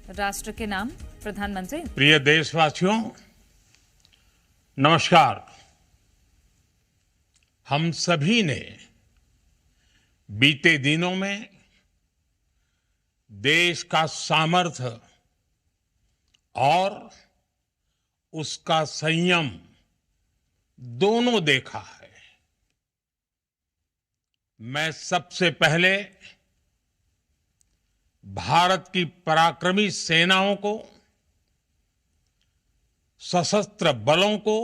राष्ट्र के नाम प्रधानमंत्री। प्रिय देशवासियों, नमस्कार। हम सभी ने बीते दिनों में देश का सामर्थ्य और उसका संयम दोनों देखा है। मैं सबसे पहले भारत की पराक्रमी सेनाओं को, सशस्त्र बलों को,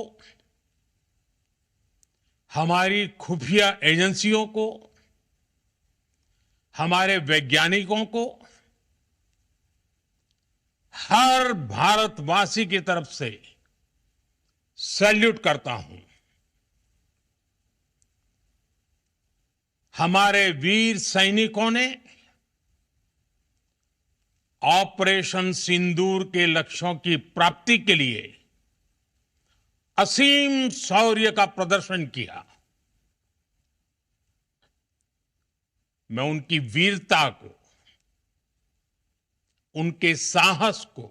हमारी खुफिया एजेंसियों को, हमारे वैज्ञानिकों को, हर भारतवासी की तरफ से सैल्यूट करता हूं। हमारे वीर सैनिकों ने ऑपरेशन सिंदूर के लक्ष्यों की प्राप्ति के लिए असीम शौर्य का प्रदर्शन किया। मैं उनकी वीरता को, उनके साहस को,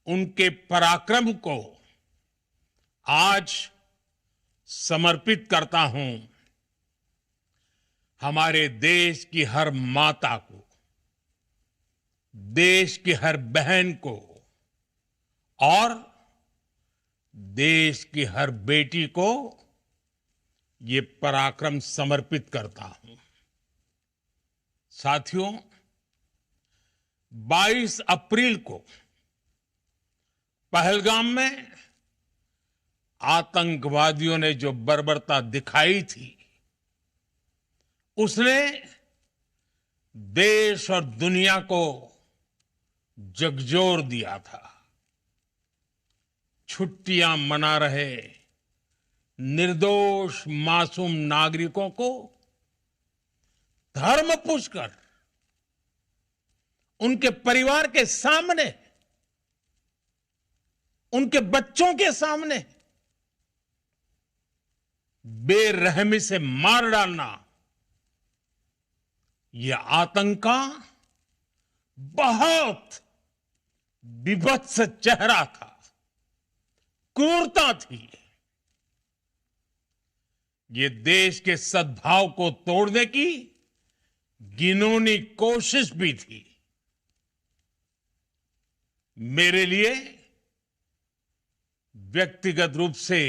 उनके पराक्रम को आज समर्पित करता हूं। हमारे देश की हर माता को, देश की हर बहन को और देश की हर बेटी को ये पराक्रम समर्पित करता हूं। साथियों, 22 अप्रैल को पहलगाम में आतंकवादियों ने जो बर्बरता दिखाई थी, उसने देश और दुनिया को झकझोर दिया था। छुट्टियां मना रहे निर्दोष मासूम नागरिकों को धर्म पूछकर उनके परिवार के सामने, उनके बच्चों के सामने बेरहमी से मार डालना, यह आतंक का बहुत विभत्स चेहरा था, क्रूरता थी। ये देश के सद्भाव को तोड़ने की घिनौनी कोशिश भी थी। मेरे लिए व्यक्तिगत रूप से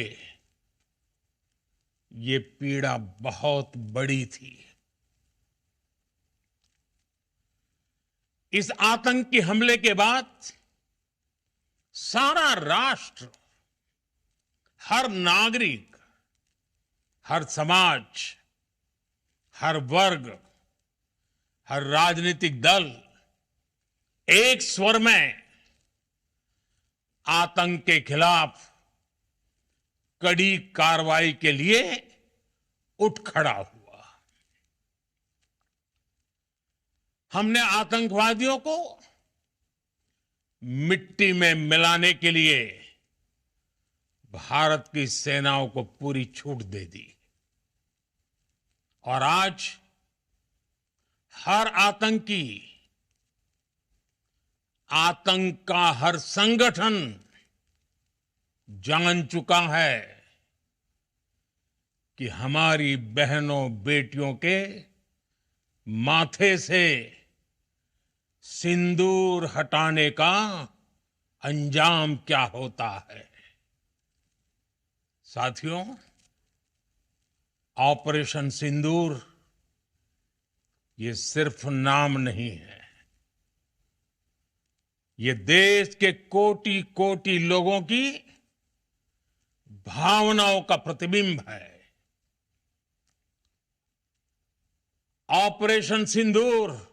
ये पीड़ा बहुत बड़ी थी। इस आतंकी हमले के बाद सारा राष्ट्र, हर नागरिक, हर समाज, हर वर्ग, हर राजनीतिक दल एक स्वर में आतंक के खिलाफ कड़ी कार्रवाई के लिए उठ खड़ा हुआ। हमने आतंकवादियों को मिट्टी में मिलाने के लिए भारत की सेनाओं को पूरी छूट दे दी और आज हर आतंकी, आतंक का हर संगठन जान चुका है कि हमारी बहनों बेटियों के माथे से सिंदूर हटाने का अंजाम क्या होता है। साथियों, ऑपरेशन सिंदूर ये सिर्फ नाम नहीं है, ये देश के कोटि कोटि लोगों की भावनाओं का प्रतिबिंब है। ऑपरेशन सिंदूर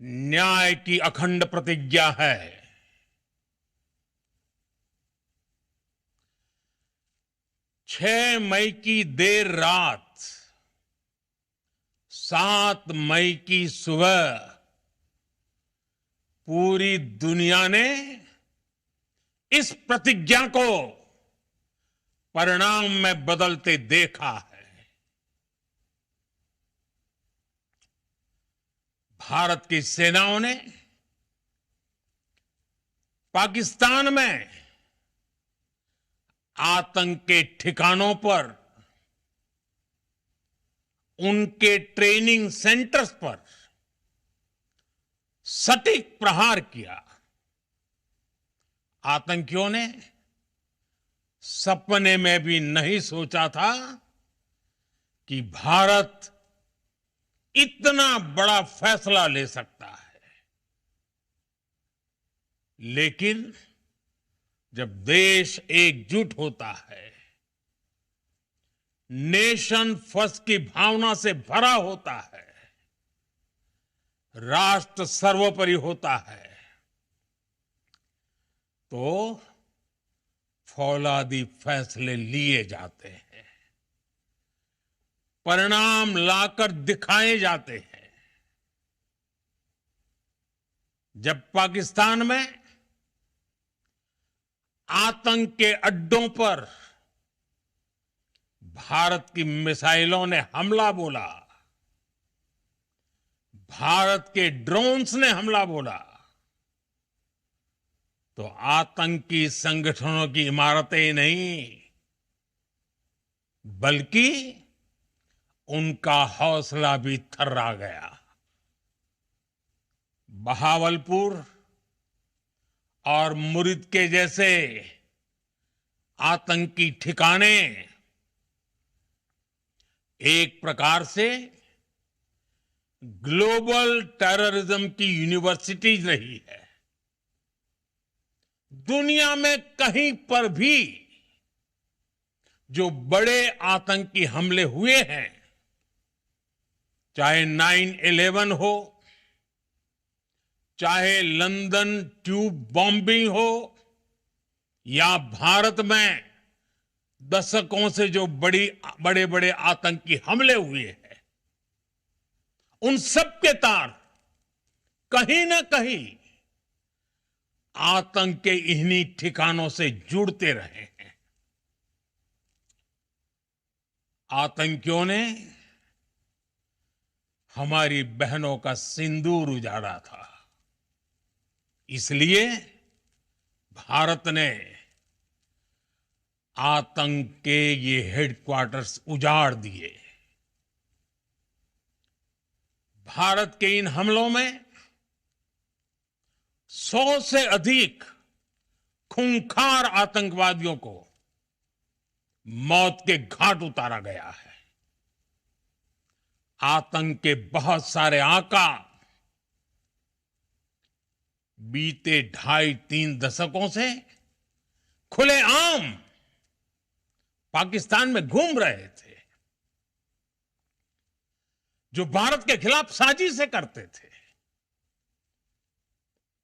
न्याय की अखंड प्रतिज्ञा है। 6 मई की देर रात, 7 मई की सुबह पूरी दुनिया ने इस प्रतिज्ञा को परिणाम में बदलते देखा है। भारत की सेनाओं ने पाकिस्तान में आतंक के ठिकानों पर, उनके ट्रेनिंग सेंटर्स पर सटीक प्रहार किया। आतंकियों ने सपने में भी नहीं सोचा था कि भारत इतना बड़ा फैसला ले सकता है। लेकिन जब देश एकजुट होता है, नेशन फर्स्ट की भावना से भरा होता है, राष्ट्र सर्वोपरि होता है, तो फौलादी फैसले लिए जाते हैं, परिणाम लाकर दिखाए जाते हैं। जब पाकिस्तान में आतंक के अड्डों पर भारत की मिसाइलों ने हमला बोला, भारत के ड्रोन्स ने हमला बोला, तो आतंकी संगठनों की इमारतें नहीं, बल्कि उनका हौसला भी थर्रा गया। बहावलपुर और मुरिद के जैसे आतंकी ठिकाने एक प्रकार से ग्लोबल टेररिज्म की यूनिवर्सिटीज रही है। दुनिया में कहीं पर भी जो बड़े आतंकी हमले हुए हैं, चाहे 9/11 हो, चाहे लंदन ट्यूब बॉम्बिंग हो, या भारत में दशकों से जो बड़े बड़े आतंकी हमले हुए हैं, उन सब के तार कहीं ना कहीं आतंक के इन्हीं ठिकानों से जुड़ते रहे हैं। आतंकियों ने हमारी बहनों का सिंदूर उजाड़ा था, इसलिए भारत ने आतंक के ये हेडक्वार्टर्स उजाड़ दिए। भारत के इन हमलों में 100 से अधिक खूंखार आतंकवादियों को मौत के घाट उतारा गया है। आतंक के बहुत सारे आका बीते 2.5-3 दशकों से खुलेआम पाकिस्तान में घूम रहे थे, जो भारत के खिलाफ साजिशें करते थे।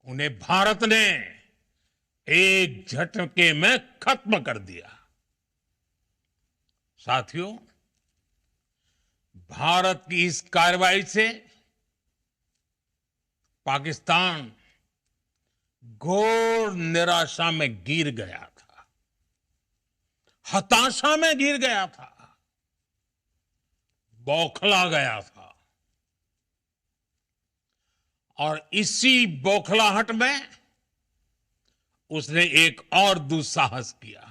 उन्हें भारत ने एक झटके में खत्म कर दिया। साथियों, भारत की इस कार्रवाई से पाकिस्तान घोर निराशा में गिर गया था, हताशा में गिर गया था, बौखला गया था। और इसी बौखलाहट में उसने एक और दुस्साहस किया।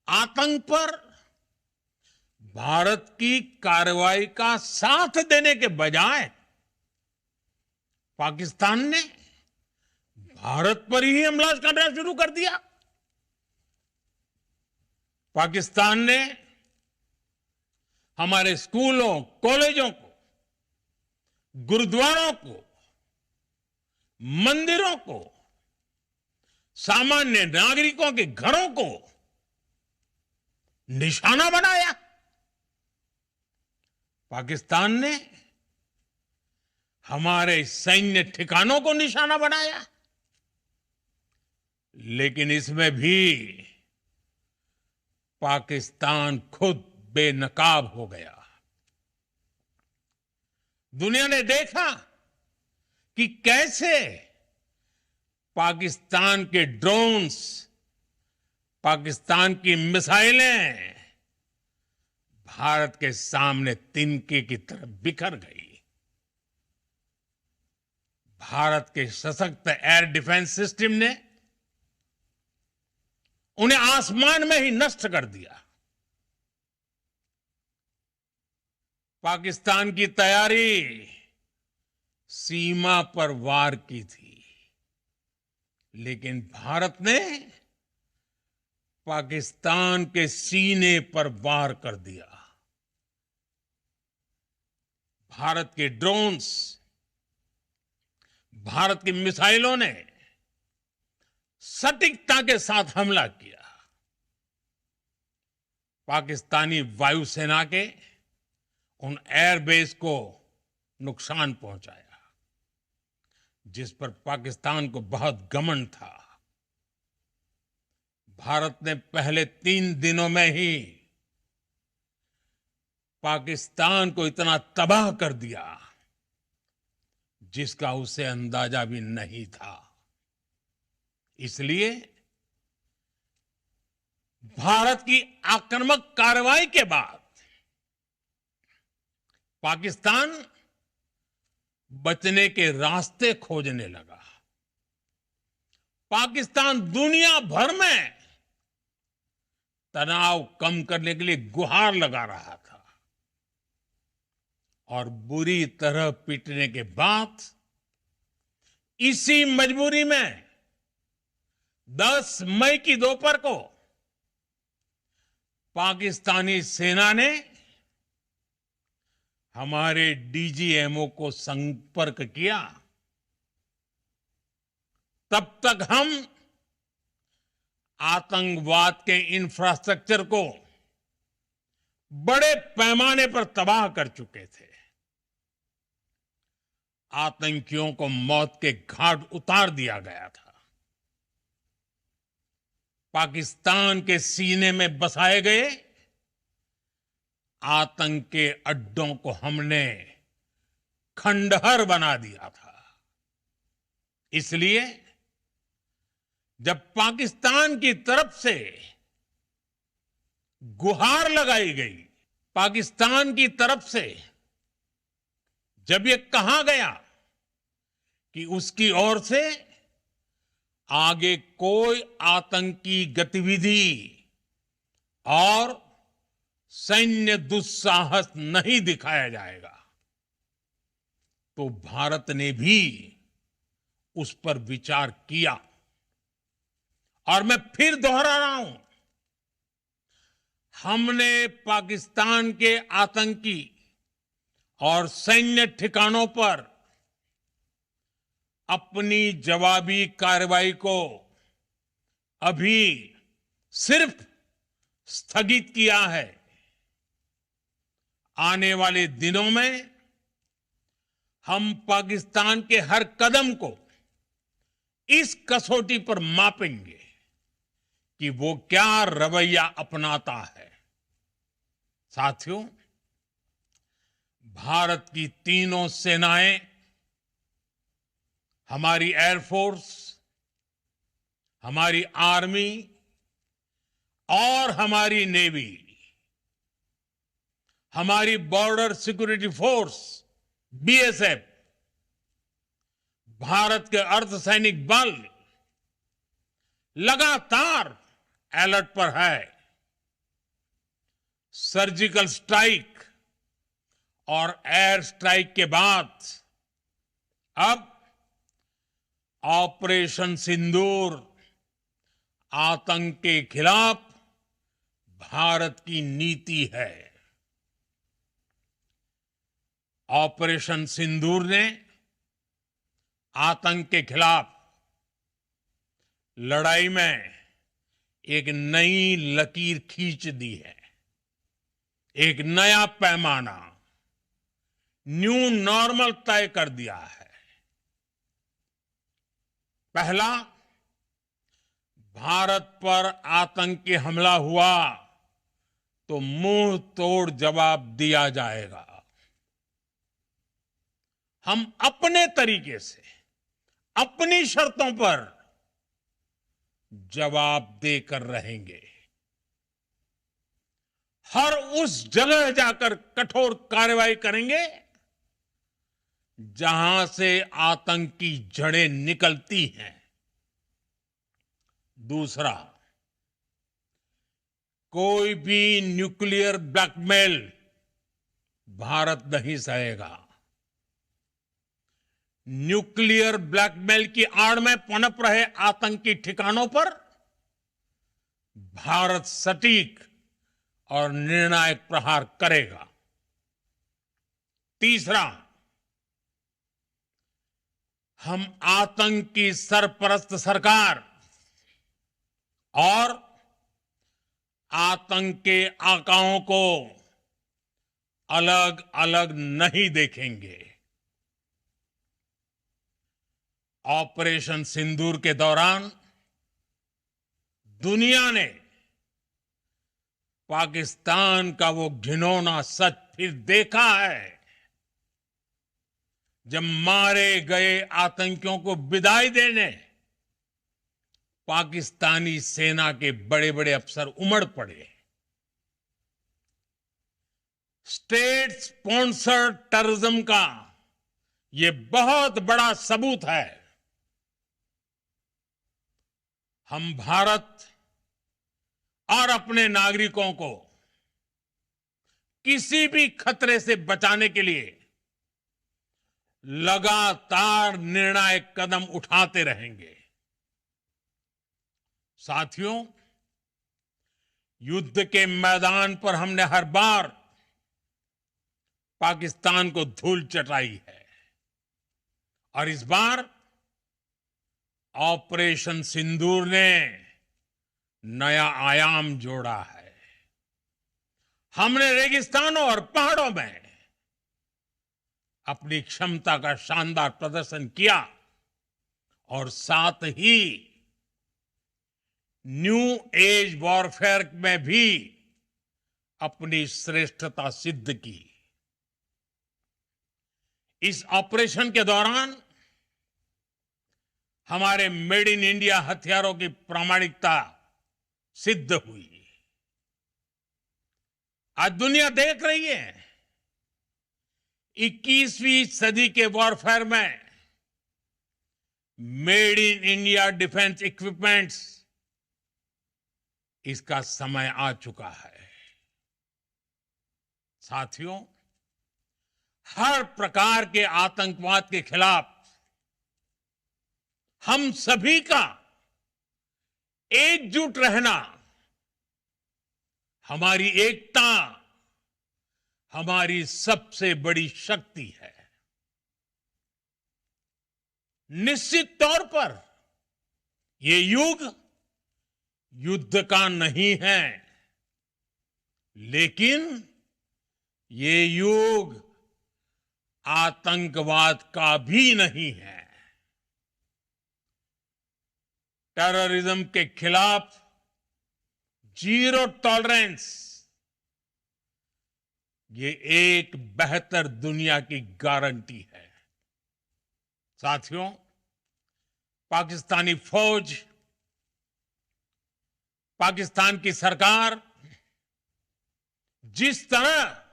आतंक पर भारत की कार्रवाई का साथ देने के बजाय पाकिस्तान ने भारत पर ही हमला करना शुरू कर दिया। पाकिस्तान ने हमारे स्कूलों, कॉलेजों को, गुरुद्वारों को, मंदिरों को, सामान्य नागरिकों के घरों को निशाना बनाया। पाकिस्तान ने हमारे सैन्य ठिकानों को निशाना बनाया। लेकिन इसमें भी पाकिस्तान खुद बेनकाब हो गया। दुनिया ने देखा कि कैसे पाकिस्तान के ड्रोन्स, पाकिस्तान की मिसाइलें भारत के सामने तिनके की तरह बिखर गई। भारत के सशक्त एयर डिफेंस सिस्टम ने उन्हें आसमान में ही नष्ट कर दिया। पाकिस्तान की तैयारी सीमा पर वार की थी, लेकिन भारत ने पाकिस्तान के सीने पर वार कर दिया। भारत के ड्रोन्स, भारत की मिसाइलों ने सटीकता के साथ हमला किया। पाकिस्तानी वायुसेना के उन एयरबेस को नुकसान पहुंचाया, जिस पर पाकिस्तान को बहुत घमंड था। भारत ने पहले 3 दिनों में ही पाकिस्तान को इतना तबाह कर दिया जिसका उसे अंदाजा भी नहीं था। इसलिए भारत की आक्रामक कार्रवाई के बाद पाकिस्तान बचने के रास्ते खोजने लगा। पाकिस्तान दुनिया भर में तनाव कम करने के लिए गुहार लगा रहा था, और बुरी तरह पीटने के बाद इसी मजबूरी में 10 मई की दोपहर को पाकिस्तानी सेना ने हमारे डीजीएमओ को संपर्क किया। तब तक हम आतंकवाद के इंफ्रास्ट्रक्चर को बड़े पैमाने पर तबाह कर चुके थे। आतंकियों को मौत के घाट उतार दिया गया था। पाकिस्तान के सीने में बसाए गए आतंक के अड्डों को हमने खंडहर बना दिया था। इसलिए जब पाकिस्तान की तरफ से गुहार लगाई गई, पाकिस्तान की तरफ से जब ये कहा गया कि उसकी ओर से आगे कोई आतंकी गतिविधि और सैन्य दुस्साहस नहीं दिखाया जाएगा, तो भारत ने भी उस पर विचार किया। और मैं फिर दोहरा रहा हूं, हमने पाकिस्तान के आतंकी और सैन्य ठिकानों पर अपनी जवाबी कार्रवाई को अभी सिर्फ स्थगित किया है। आने वाले दिनों में हम पाकिस्तान के हर कदम को इस कसौटी पर मापेंगे कि वो क्या रवैया अपनाता है। साथियों, भारत की तीनों सेनाएं, हमारी एयरफोर्स, हमारी आर्मी और हमारी नेवी, हमारी border security force BSF, Bharat के अर्धसैनिक बल लगातार अलर्ट पर है। सर्जिकल स्ट्राइक और एयर स्ट्राइक के बाद अब ऑपरेशन सिंदूर आतंक के खिलाफ भारत की नीति है। ऑपरेशन सिंदूर ने आतंक के खिलाफ लड़ाई में एक नई लकीर खींच दी है, एक नया पैमाना, न्यू नॉर्मल तय कर दिया है। पहला, भारत पर आतंकी हमला हुआ तो मुंह तोड़ जवाब दिया जाएगा। हम अपने तरीके से, अपनी शर्तों पर जवाब देकर रहेंगे। हर उस जगह जाकर कठोर कार्रवाई करेंगे जहां से आतंक की जड़ें निकलती हैं। दूसरा, कोई भी न्यूक्लियर ब्लैकमेल भारत नहीं सहेगा। न्यूक्लियर ब्लैकमेल की आड़ में पनप रहे आतंकी ठिकानों पर भारत सटीक और निर्णायक प्रहार करेगा। तीसरा, हम आतंक की सरपरस्त सरकार और आतंक के आकाओं को अलग अलग नहीं देखेंगे। ऑपरेशन सिंदूर के दौरान दुनिया ने पाकिस्तान का वो घिनौना सच फिर देखा है, जब मारे गए आतंकियों को विदाई देने पाकिस्तानी सेना के बड़े बड़े अफसर उमड़ पड़े। स्टेट स्पॉन्सर्ड टेररिज्म का ये बहुत बड़ा सबूत है। हम भारत और अपने नागरिकों को किसी भी खतरे से बचाने के लिए लगातार निर्णायक कदम उठाते रहेंगे। साथियों, युद्ध के मैदान पर हमने हर बार पाकिस्तान को धूल चटाई है और इस बार ऑपरेशन सिंदूर ने नया आयाम जोड़ा है। हमने रेगिस्तानों और पहाड़ों में अपनी क्षमता का शानदार प्रदर्शन किया और साथ ही न्यू एज वॉरफेयर में भी अपनी श्रेष्ठता सिद्ध की। इस ऑपरेशन के दौरान हमारे मेड इन इंडिया हथियारों की प्रामाणिकता सिद्ध हुई। आज दुनिया देख रही है 21वीं सदी के वॉरफेयर में made in India defence equipments, इसका समय आ चुका है। साथियों, हर प्रकार के आतंकवाद के खिलाफ हम सभी का एकजुट रहना, हमारी एकता हमारी सबसे बड़ी शक्ति है। निश्चित तौर पर ये युग युद्ध का नहीं है, लेकिन ये युग आतंकवाद का भी नहीं है। टेररिज्म के खिलाफ जीरो टॉलरेंस, ये एक बेहतर दुनिया की गारंटी है। साथियों, पाकिस्तानी फौज, पाकिस्तान की सरकार जिस तरह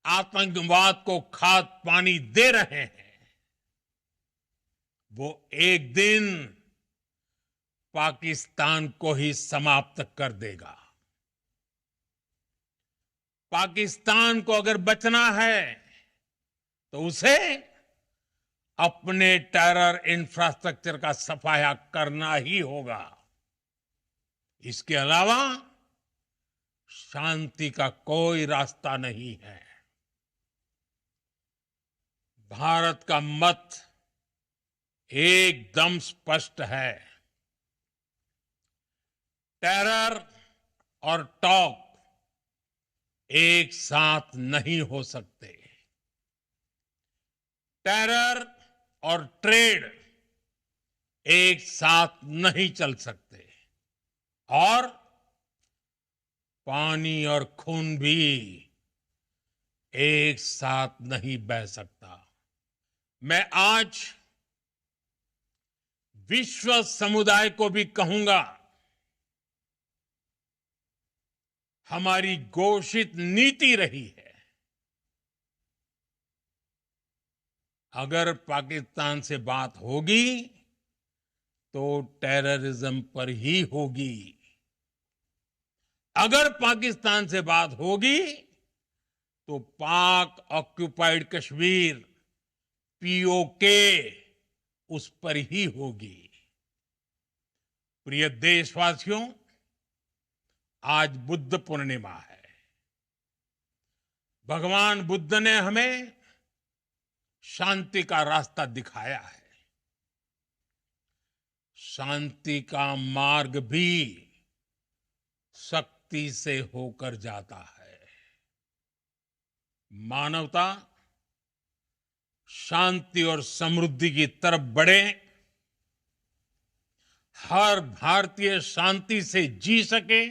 आतंकवाद को खाद पानी दे रहे हैं, वो एक दिन पाकिस्तान को ही समाप्त कर देगा। पाकिस्तान को अगर बचना है तो उसे अपने टेरर इंफ्रास्ट्रक्चर का सफाया करना ही होगा। इसके अलावा शांति का कोई रास्ता नहीं है। भारत का मत एकदम स्पष्ट है। टेरर और टॉक एक साथ नहीं हो सकते। टेरर और ट्रेड एक साथ नहीं चल सकते और पानी और खून भी एक साथ नहीं बह सकता। मैं आज विश्व समुदाय को भी कहूंगा, हमारी घोषित नीति रही है अगर पाकिस्तान से बात होगी तो टेररिज्म पर ही होगी। अगर पाकिस्तान से बात होगी तो पाक ऑक्युपाइड कश्मीर पीओके उस पर ही होगी। प्रिय देशवासियों, आज बुद्ध पूर्णिमा है। भगवान बुद्ध ने हमें शांति का रास्ता दिखाया है। शांति का मार्ग भी शक्ति से होकर जाता है। मानवता शांति और समृद्धि की तरफ बढ़े, हर भारतीय शांति से जी सके,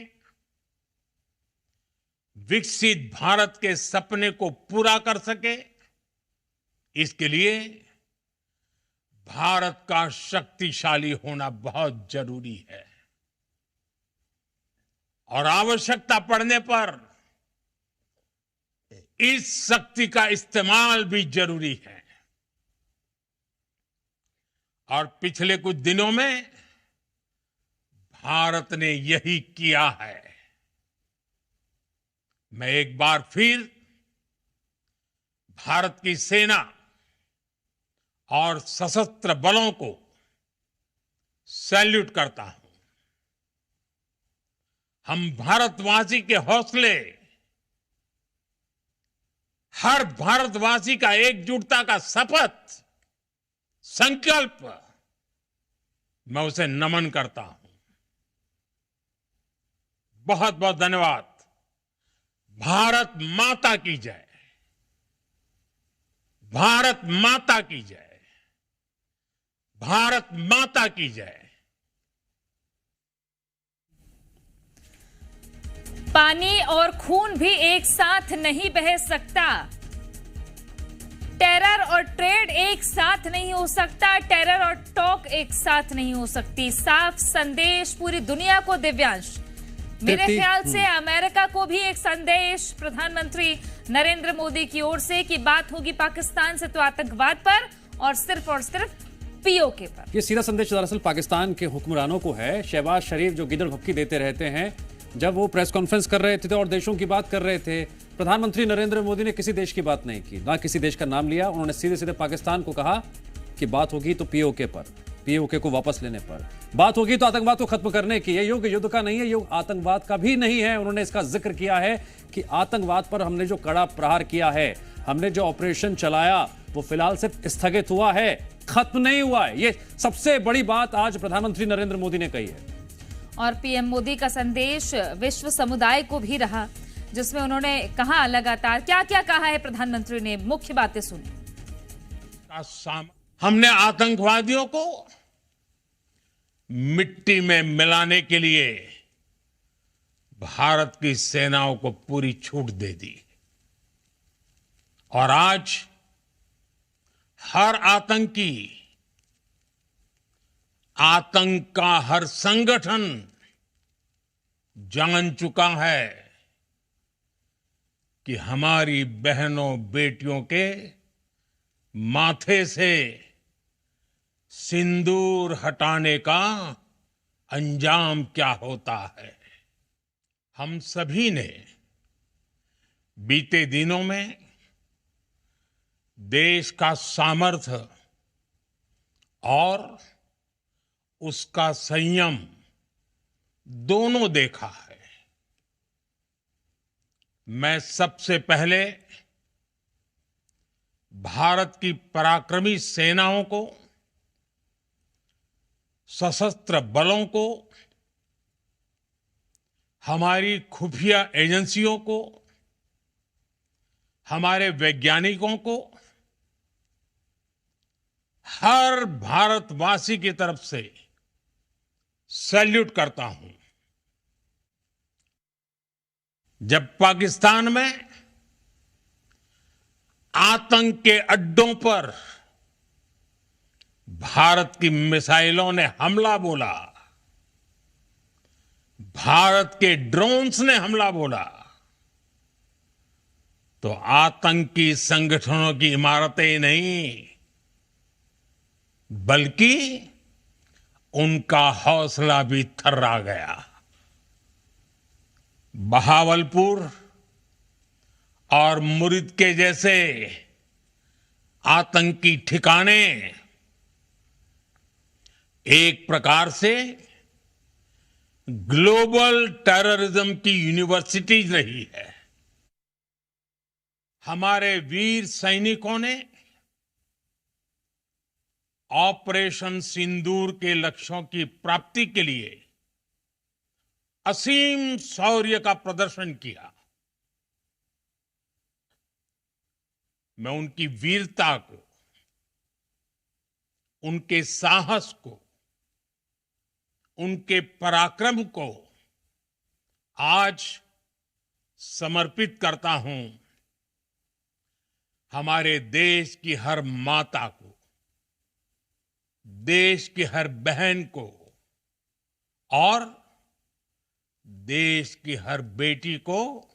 विकसित भारत के सपने को पूरा कर सके, इसके लिए भारत का शक्तिशाली होना बहुत जरूरी है। और आवश्यकता पड़ने पर इस शक्ति का इस्तेमाल भी जरूरी है। और पिछले कुछ दिनों में भारत ने यही किया है। मैं एक बार फिर भारत की सेना और सशस्त्र बलों को सैल्यूट करता हूं। हम भारतवासी के हौसले, हर भारतवासी का एकजुटता का शपथ, संकल्प, मैं उसे नमन करता हूं। बहुत बहुत धन्यवाद। भारत माता की जय। भारत माता की जय। भारत माता की जय। पानी और खून भी एक साथ नहीं बह सकता। टेरर और ट्रेड एक साथ नहीं हो सकता। टेरर और टॉक एक साथ नहीं हो सकती। साफ संदेश पूरी दुनिया को, दिव्यांश। मेरे ख्याल से अमेरिका को भी एक संदेश प्रधानमंत्री नरेंद्र मोदी की ओर से कि बात होगी पाकिस्तान से तो आतंकवाद पर और सिर्फ पीओके पर। ये सीधा संदेश दरअसल पाकिस्तान के हुक्मरानों को है। शहबाज शरीफ जो गिदड़ भपकी देते रहते हैं, जब वो प्रेस कॉन्फ्रेंस कर रहे थे और देशों की बात कर रहे थे, प्रधानमंत्री नरेंद्र मोदी ने किसी देश की बात नहीं की, ना किसी देश का नाम लिया। उन्होंने सीधे सीधे पाकिस्तान को कहा कि बात होगी तो पीओके पर, पीओके को वापस लेने पर, बात होगी तो आतंकवाद को खत्म करने की। यह युग युद्ध का नहीं है, युग आतंकवाद का भी नहीं है। उन्होंने इसका जिक्र किया है कि आतंकवाद पर हमने जो कड़ा प्रहार किया है, हमने जो ऑपरेशन चलाया, वो फिलहाल सिर्फ स्थगित हुआ है, खत्म नहीं हुआ है। ये सबसे बड़ी बात आज प्रधानमंत्री नरेंद्र मोदी ने कही है। और पीएम मोदी का संदेश विश्व समुदाय को भी रहा, जिसमें उन्होंने कहा लगातार क्या क्या कहा है प्रधानमंत्री ने, मुख्य बातें सुनी। हमने आतंकवादियों को मिट्टी में मिलाने के लिए भारत की सेनाओं को पूरी छूट दे दी। और आज हर आतंकी, आतंक का हर संगठन जान चुका है कि हमारी बहनों बेटियों के माथे से सिंदूर हटाने का अंजाम क्या होता है। हम सभी ने बीते दिनों में देश का सामर्थ्य और उसका संयम दोनों देखा है। मैं सबसे पहले भारत की पराक्रमी सेनाओं को, सशस्त्र बलों को, हमारी खुफिया एजेंसियों को, हमारे वैज्ञानिकों को, हर भारतवासी की तरफ से सैल्यूट करता हूं। जब पाकिस्तान में आतंक के अड्डों पर भारत की मिसाइलों ने हमला बोला, भारत के ड्रोन्स ने हमला बोला, तो आतंकी संगठनों की इमारतें ही नहीं, बल्कि उनका हौसला भी थर्रा गया। बहावलपुर और मुरिद के जैसे आतंकी ठिकाने एक प्रकार से ग्लोबल टेररिज्म की यूनिवर्सिटीज रही है। हमारे वीर सैनिकों ने ऑपरेशन सिंदूर के लक्ष्यों की प्राप्ति के लिए असीम शौर्य का प्रदर्शन किया। मैं उनकी वीरता को, उनके साहस को, उनके पराक्रम को आज समर्पित करता हूं हमारे देश की हर माता को, देश की हर बहन को और देश की हर बेटी को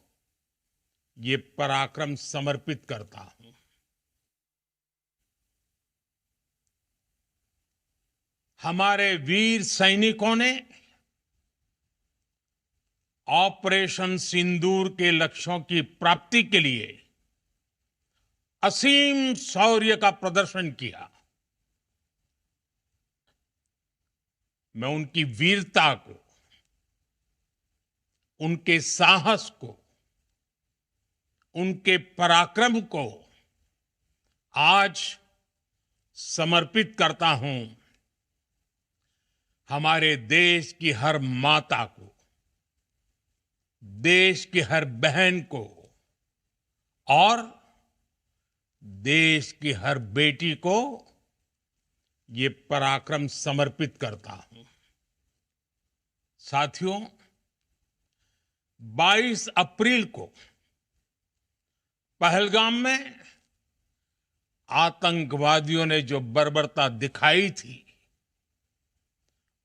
ये पराक्रम समर्पित करता हूं। हमारे वीर सैनिकों ने ऑपरेशन सिंदूर के लक्ष्यों की प्राप्ति के लिए असीम शौर्य का प्रदर्शन किया। मैं उनकी वीरता को, उनके साहस को, उनके पराक्रम को आज समर्पित करता हूं हमारे देश की हर माता को, देश की हर बहन को और देश की हर बेटी को ये पराक्रम समर्पित करता हूं। साथियों, 22 अप्रैल को पहलगाम में आतंकवादियों ने जो बर्बरता दिखाई थी,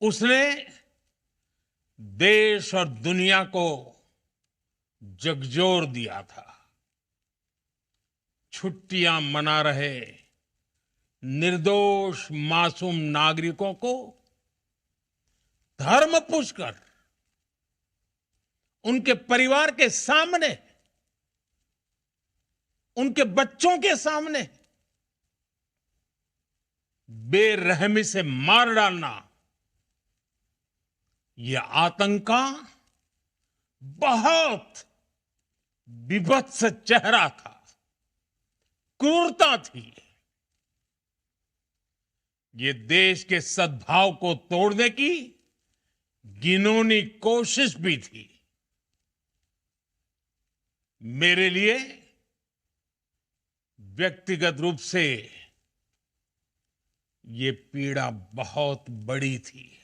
उसने देश और दुनिया को झकझोर दिया था। छुट्टियां मना रहे निर्दोष मासूम नागरिकों को धर्म पूछकर उनके परिवार के सामने, उनके बच्चों के सामने बेरहमी से मार डालना, यह आतंक का बहुत विभत्स चेहरा था, क्रूरता थी। ये देश के सद्भाव को तोड़ने की घिनौनी कोशिश भी थी। मेरे लिए व्यक्तिगत रूप से ये पीड़ा बहुत बड़ी थी।